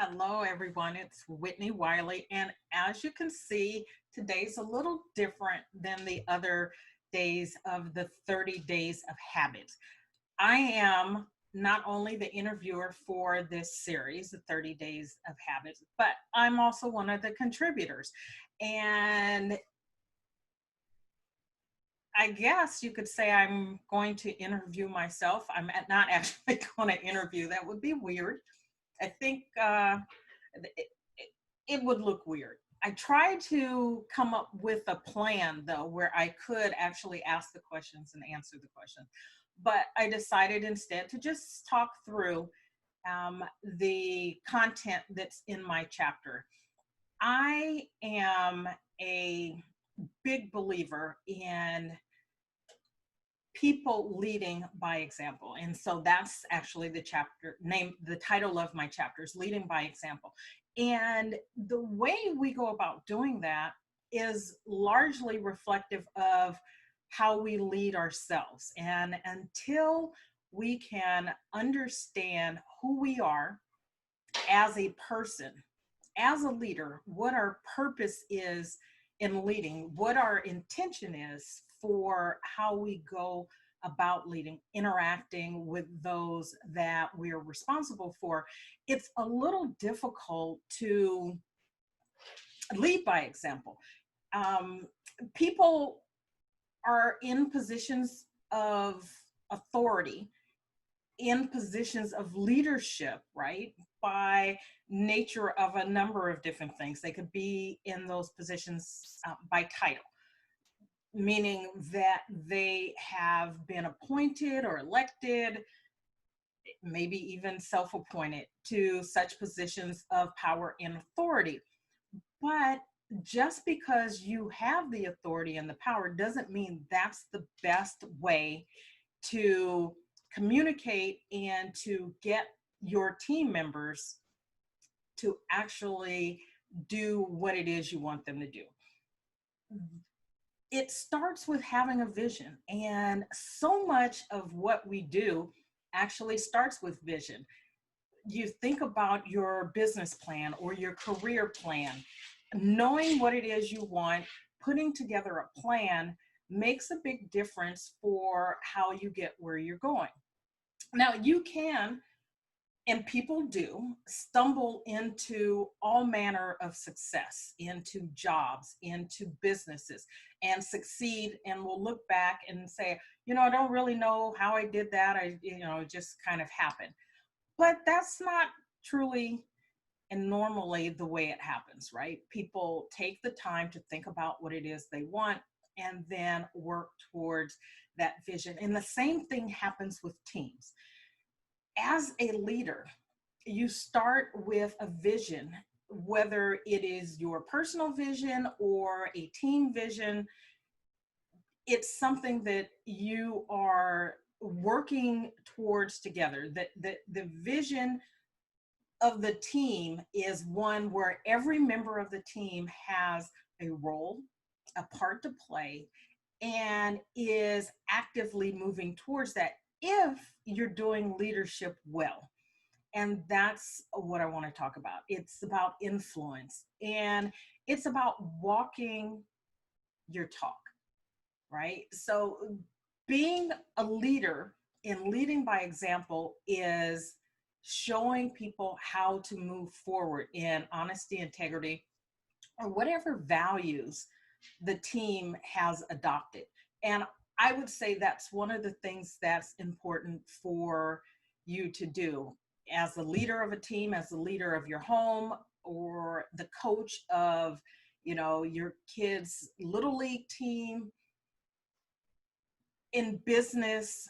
Hello, everyone. It's Whitnie Wiley. And as you can see, today's a little different than the other days of the 30 Days of Habits. I am not only the interviewer for this series, the 30 Days of Habits, but I'm also one of the contributors. And I guess you could say I'm going to interview myself. I'm not actually going to interview. That would be weird. I think it, it would look weird. I tried to come up with a plan though, where I could actually ask the questions and answer the questions. But I decided instead to just talk through the content that's in my chapter. I am a big believer in people leading by example. And so that's actually the chapter name, the title of my chapter is Leading by Example. And the way we go about doing that is largely reflective of how we lead ourselves. And until we can understand who we are as a person, as a leader, what our purpose is in leading, what our intention is for how we go about leading, interacting with those that we're responsible for, it's a little difficult to lead by example. People are in positions of authority, in positions of leadership, right? By nature of a number of different things. They could be in those positions by title, meaning that they have been appointed or elected, maybe even self-appointed to such positions of power and authority. But just because you have the authority and the power doesn't mean that's the best way to communicate and to get your team members to actually do what it is you want them to do. It starts with having a vision, and so much of what we do actually starts with vision. You think about your business plan or your career plan, knowing what it is you want, putting together a plan makes a big difference for how you get where you're going. Now, you can, and people do, stumble into all manner of success, into jobs, into businesses, and succeed, and will look back and say, I don't really know how I did that. It just kind of happened. But that's not truly and normally the way it happens, right? People take the time to think about what it is they want and then work towards that vision. And the same thing happens with teams. As a leader, you start with a vision, whether it is your personal vision or a team vision. It's something that you are working towards together. The vision of the team is one where every member of the team has a role, a part to play, and is actively moving towards that if you're doing leadership well. And that's what I want to talk about. It's about influence, and it's about walking your talk, right? So being a leader and leading by example is showing people how to move forward in honesty, integrity, or whatever values the team has adopted. And I would say that's one of the things that's important for you to do as the leader of a team, as the leader of your home, or the coach of, your kids' little league team, in business,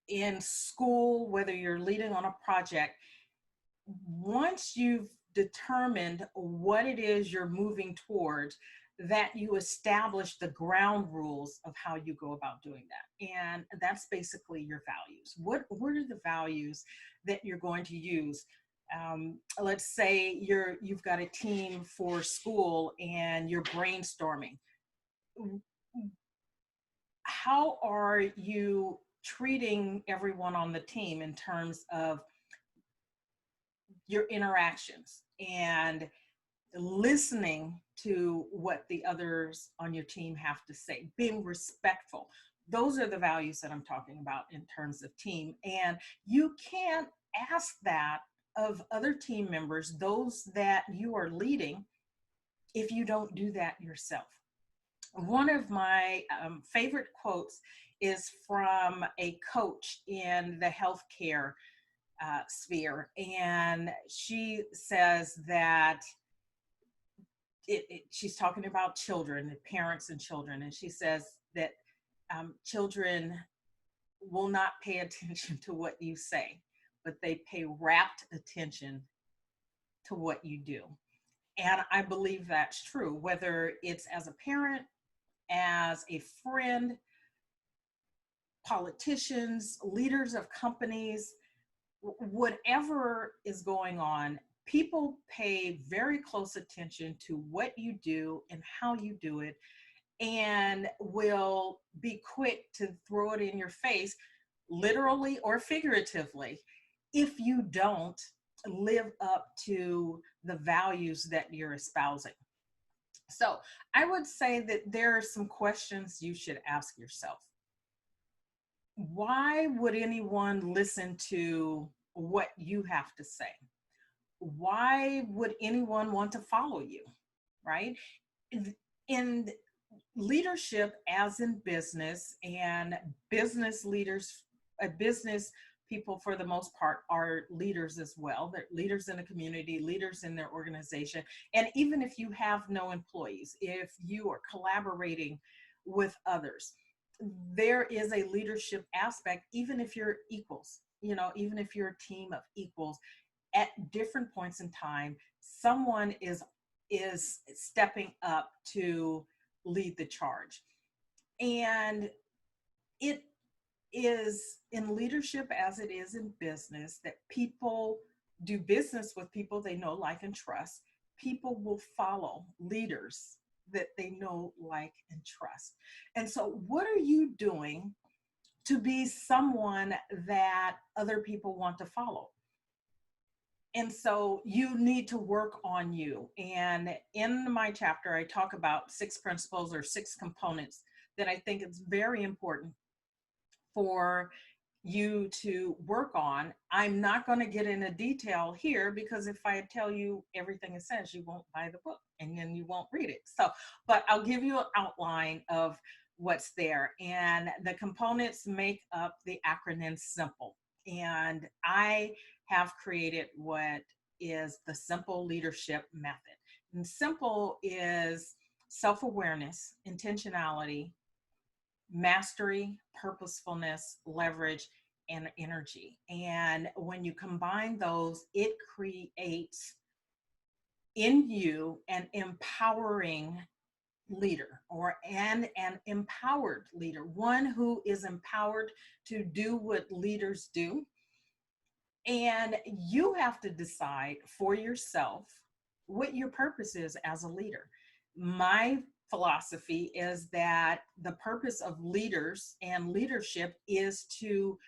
in school, whether you're leading on a project. Once you've determined what it is you're moving towards, that you establish the ground rules of how you go about doing that. And that's basically your values. What are the values that you're going to use? Let's say you've got a team for school and you're brainstorming. How are you treating everyone on the team in terms of your interactions and listening to what the others on your team have to say, being respectful. Those are the values that I'm talking about in terms of team. And you can't ask that of other team members, those that you are leading, if you don't do that yourself. One of my favorite quotes is from a coach in the healthcare sphere. And she says that she's talking about children, parents and children. And she says that children will not pay attention to what you say, but they pay rapt attention to what you do. And I believe that's true, whether it's as a parent, as a friend, politicians, leaders of companies, whatever is going on, people pay very close attention to what you do and how you do it, and will be quick to throw it in your face, literally or figuratively, if you don't live up to the values that you're espousing. So I would say that there are some questions you should ask yourself. Why would anyone listen to what you have to say? Why would anyone want to follow you, right? In leadership, as in business, and business leaders, business people for the most part are leaders as well. They're leaders in a community, leaders in their organization. And even if you have no employees, if you are collaborating with others, there is a leadership aspect, even if you're equals, even if you're a team of equals. At different points in time, someone is stepping up to lead the charge. And it is in leadership, as it is in business, that people do business with people they know, like, and trust. People will follow leaders that they know, like, and trust. And so what are you doing to be someone that other people want to follow? And so you need to work on you. And in my chapter, I talk about 6 principles or 6 components that I think it's very important for you to work on. I'm not going to get into detail here, because if I tell you everything it says, you won't buy the book and then you won't read it. So, but I'll give you an outline of what's there. And the components make up the acronym SIMPLE. And I have created what is the Simple Leadership Method. And SIMPLE is self-awareness, intentionality, mastery, purposefulness, leverage, and energy. And when you combine those, it creates in you an empowering leader, or an empowered leader, one who is empowered to do what leaders do. And you have to decide for yourself what your purpose is as a leader. My philosophy is that the purpose of leaders and leadership is to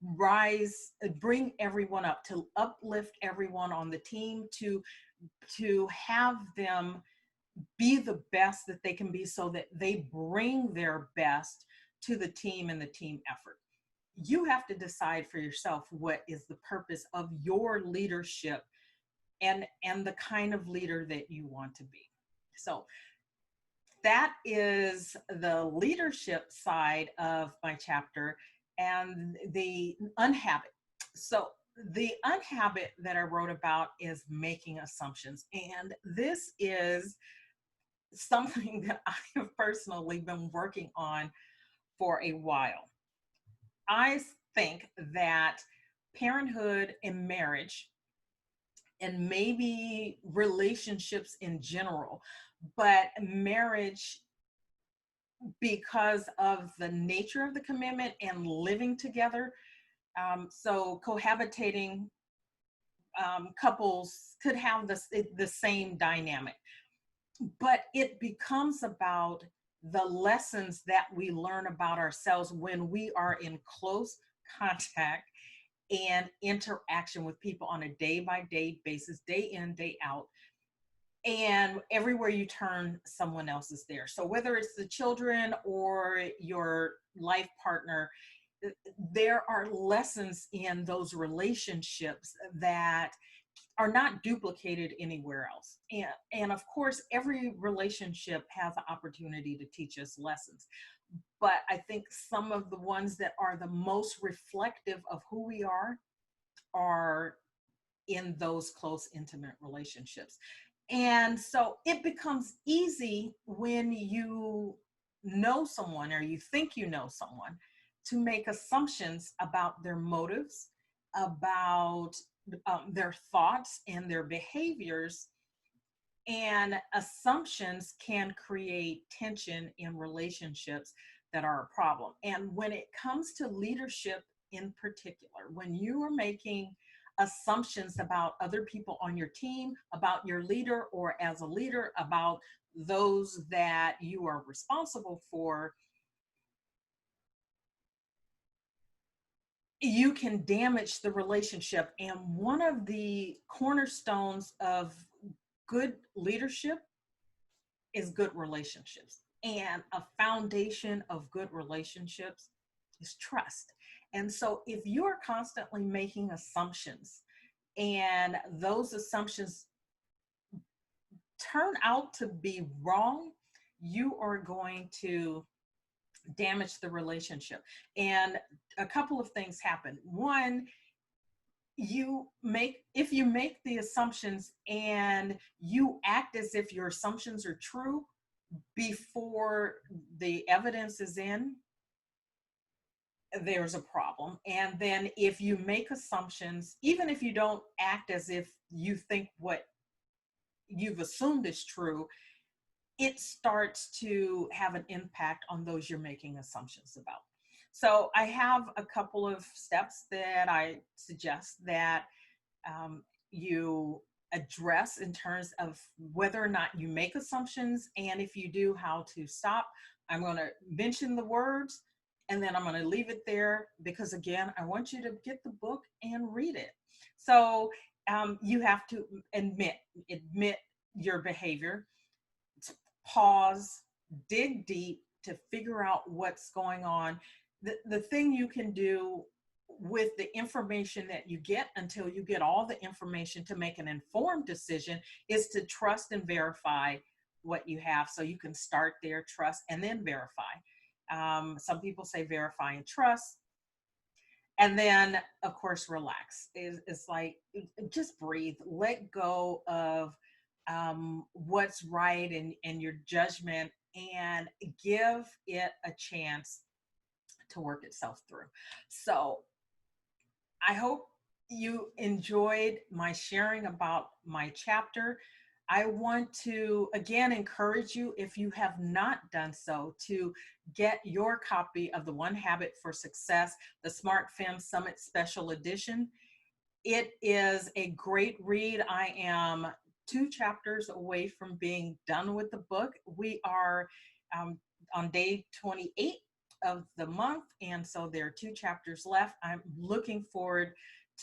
rise, bring everyone up, to uplift everyone on the team, to have them be the best that they can be, so that they bring their best to the team and the team effort. You have to decide for yourself what is the purpose of your leadership, and the kind of leader that you want to be. So that is the leadership side of my chapter. And the unhabit. So the unhabit that I wrote about is making assumptions. And this is something that I have personally been working on for a while. I think that parenthood and marriage, and maybe relationships in general, but marriage, because of the nature of the commitment and living together, so cohabitating couples could have the same dynamic, but it becomes about the lessons that we learn about ourselves when we are in close contact and interaction with people on a day-by-day basis, day in, day out. And everywhere you turn, someone else is there. So whether it's the children or your life partner, there are lessons in those relationships that are not duplicated anywhere else. And of course, every relationship has the opportunity to teach us lessons. But I think some of the ones that are the most reflective of who we are in those close, intimate relationships. And so it becomes easy when you know someone or you think you know someone to make assumptions about their motives, about their thoughts and their behaviors. And assumptions can create tension in relationships that are a problem. And when it comes to leadership in particular, when you are making assumptions about other people on your team, about your leader, or as a leader, about those that you are responsible for, you can damage the relationship. And one of the cornerstones of good leadership is good relationships. And a foundation of good relationships is trust. And so if you are constantly making assumptions and those assumptions turn out to be wrong, you are going to damage the relationship. And a couple of things happen. One, if you make the assumptions and you act as if your assumptions are true before the evidence is in, there's a problem. And then if you make assumptions, even if you don't act as if you think what you've assumed is true, it starts to have an impact on those you're making assumptions about. So I have a couple of steps that I suggest that you address in terms of whether or not you make assumptions, and if you do, how to stop. I'm going to mention the words and then I'm going to leave it there because, again, I want you to get the book and read it. So you have to admit your behavior, pause, dig deep to figure out what's going on. The thing you can do with the information that you get until you get all the information to make an informed decision is to trust and verify what you have. So you can start there, trust, and then verify. Some people say verify and trust. And then, of course, relax. It's like, just breathe, let go of what's right and your judgment, and give it a chance to work itself through. So I hope you enjoyed my sharing about my chapter. I want to, again, encourage you, if you have not done so, to get your copy of the One Habit for Success, the SmartFem Summit Special Edition. It is a great read. I am 2 chapters away from being done with the book. We are on day 28 of the month, and so there are 2 chapters left. I'm looking forward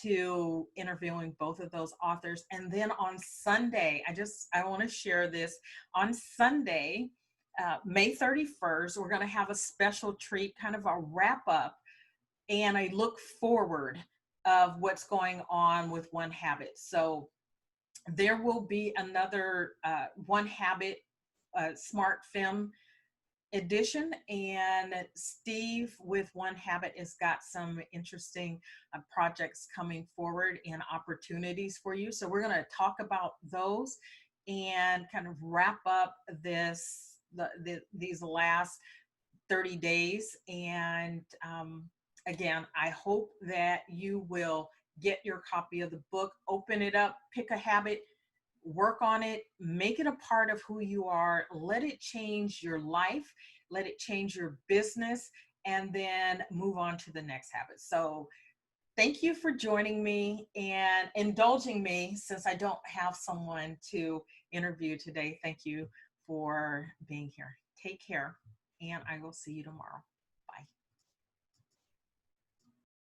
to interviewing both of those authors. And then on Sunday, I want to share this. On Sunday, May 31st, we're going to have a special treat, kind of a wrap up and a look forward of what's going on with One Habit. So there will be another One Habit SmartFem edition, and Steve with One Habit has got some interesting projects coming forward and opportunities for you. So we're going to talk about those and kind of wrap up these last 30 days. And again, I hope that you will get your copy of the book, open it up, pick a habit, work on it, make it a part of who you are, let it change your life, let it change your business, and then move on to the next habit. So thank you for joining me and indulging me since I don't have someone to interview today. Thank you for being here. Take care, and I will see you tomorrow.